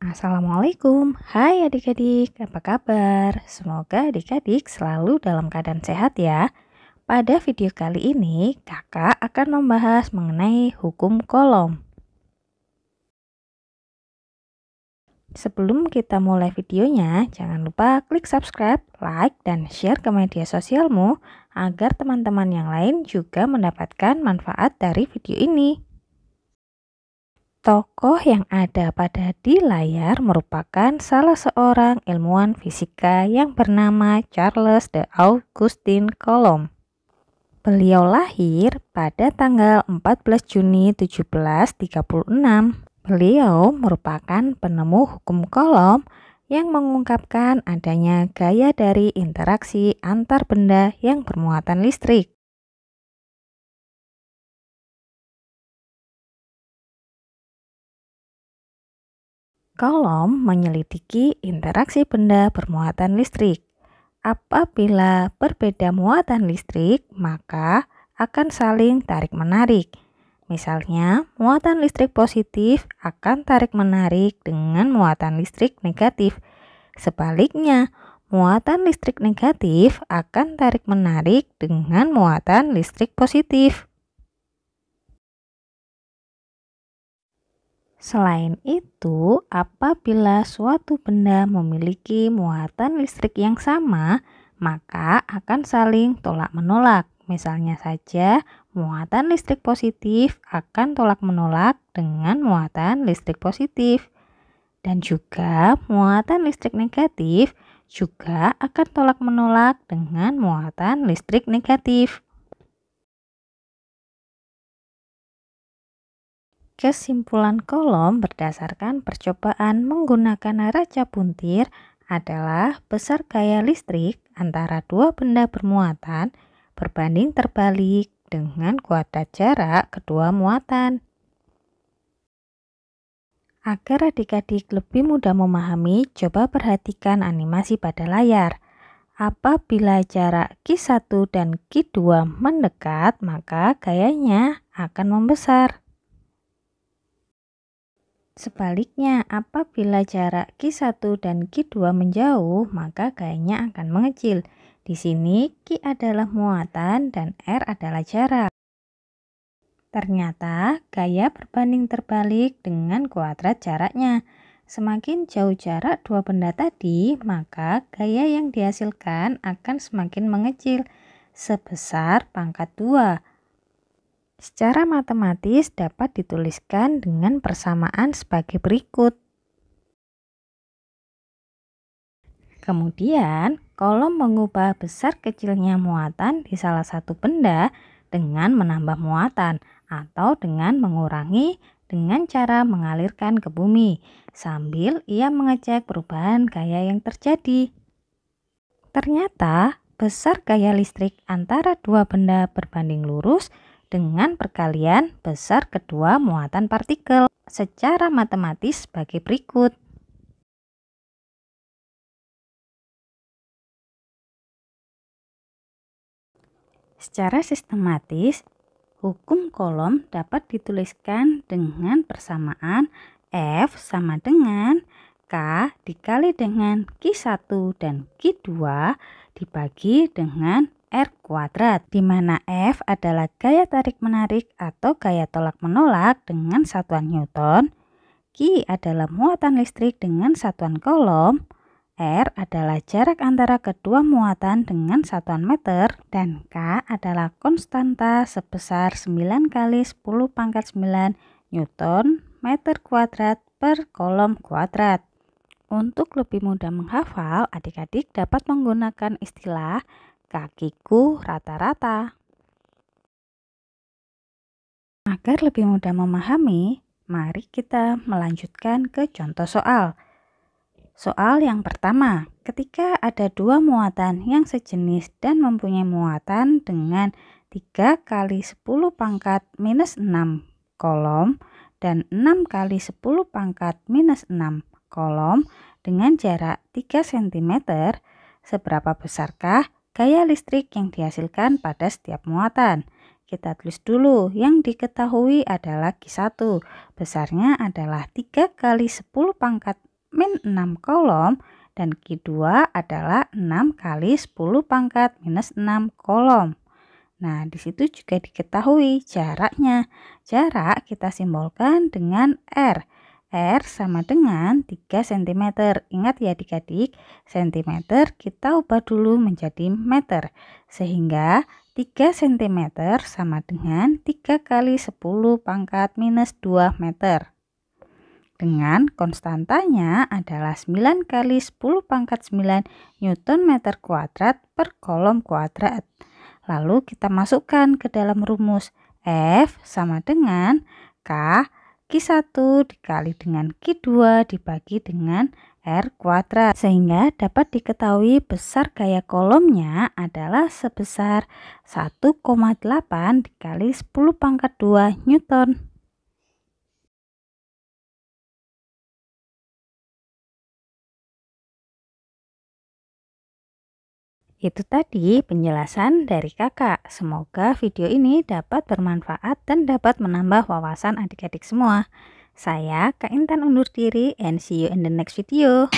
Assalamualaikum, hai adik-adik, apa kabar? Semoga adik-adik selalu dalam keadaan sehat ya. Pada video kali ini, kakak akan membahas mengenai hukum kolom. Sebelum kita mulai videonya, jangan lupa klik subscribe, like, dan share ke media sosialmu agar teman-teman yang lain juga mendapatkan manfaat dari video ini. Tokoh yang ada pada di layar merupakan salah seorang ilmuwan fisika yang bernama Charles de Augustin Coulomb. Beliau lahir pada tanggal 14 Juni 1736. Beliau merupakan penemu hukum Coulomb yang mengungkapkan adanya gaya dari interaksi antar benda yang bermuatan listrik. Coulomb menyelidiki interaksi benda bermuatan listrik. Apabila berbeda muatan listrik, maka akan saling tarik-menarik. Misalnya, muatan listrik positif akan tarik-menarik dengan muatan listrik negatif. Sebaliknya, muatan listrik negatif akan tarik-menarik dengan muatan listrik positif. Selain itu, apabila suatu benda memiliki muatan listrik yang sama, maka akan saling tolak-menolak. Misalnya saja, muatan listrik positif akan tolak-menolak dengan muatan listrik positif. Dan juga muatan listrik negatif juga akan tolak-menolak dengan muatan listrik negatif. Kesimpulan Coulomb berdasarkan percobaan menggunakan raca puntir adalah besar gaya listrik antara dua benda bermuatan berbanding terbalik dengan kuadrat jarak kedua muatan. Agar adik-adik lebih mudah memahami, coba perhatikan animasi pada layar. Apabila jarak Q1 dan Q2 mendekat, maka gayanya akan membesar. Sebaliknya, apabila jarak Q1 dan Q2 menjauh, maka gayanya akan mengecil. Di sini Q adalah muatan dan R adalah jarak. Ternyata gaya berbanding terbalik dengan kuadrat jaraknya. Semakin jauh jarak dua benda tadi, maka gaya yang dihasilkan akan semakin mengecil sebesar pangkat 2. Secara matematis dapat dituliskan dengan persamaan sebagai berikut. Kemudian, Coulomb mengubah besar kecilnya muatan di salah satu benda dengan menambah muatan atau dengan mengurangi dengan cara mengalirkan ke bumi, sambil ia mengecek perubahan gaya yang terjadi. Ternyata, besar gaya listrik antara dua benda berbanding lurus dengan perkalian besar kedua muatan partikel secara matematis sebagai berikut. Secara sistematis, hukum Coulomb dapat dituliskan dengan persamaan F sama dengan K dikali dengan Q1 dan Q2 dibagi dengan R kuadrat, di mana F adalah gaya tarik-menarik atau gaya tolak-menolak dengan satuan Newton, Q adalah muatan listrik dengan satuan Coulomb, R adalah jarak antara kedua muatan dengan satuan meter, dan K adalah konstanta sebesar 9 kali 10 pangkat 9 Newton meter kuadrat per Coulomb kuadrat. Untuk lebih mudah menghafal, adik-adik dapat menggunakan istilah kakiku rata-rata. Agar lebih mudah memahami, mari kita melanjutkan ke contoh soal. Soal yang pertama, ketika ada dua muatan yang sejenis dan mempunyai muatan dengan 3 kali 10 pangkat minus 6 Coulomb dan 6 kali 10 pangkat minus 6 Coulomb dengan jarak 3 cm, seberapa besarkah gaya listrik yang dihasilkan pada setiap muatan? Kita tulis dulu, yang diketahui adalah Q1, besarnya adalah 3 kali 10 pangkat min 6 kolom dan Q2 adalah 6 kali 10 pangkat minus 6 kolom. Nah, di situ juga diketahui jaraknya. Jarak kita simbolkan dengan R. R sama dengan 3 cm. Ingat ya adik-adik, cm kita ubah dulu menjadi meter. Sehingga 3 cm sama dengan 3 kali 10 pangkat minus 2 meter. Dengan konstantanya adalah 9 kali 10 pangkat 9 Newton meter kuadrat per kolom kuadrat. Lalu kita masukkan ke dalam rumus. F sama dengan K Q1 dikali dengan Q2 dibagi dengan R kuadrat. Sehingga dapat diketahui besar gaya kolomnya adalah sebesar 1,8 dikali 10 pangkat 2 Newton. Itu tadi penjelasan dari kakak. Semoga video ini dapat bermanfaat dan dapat menambah wawasan adik-adik semua. Saya Kak Intan undur diri and see you in the next video.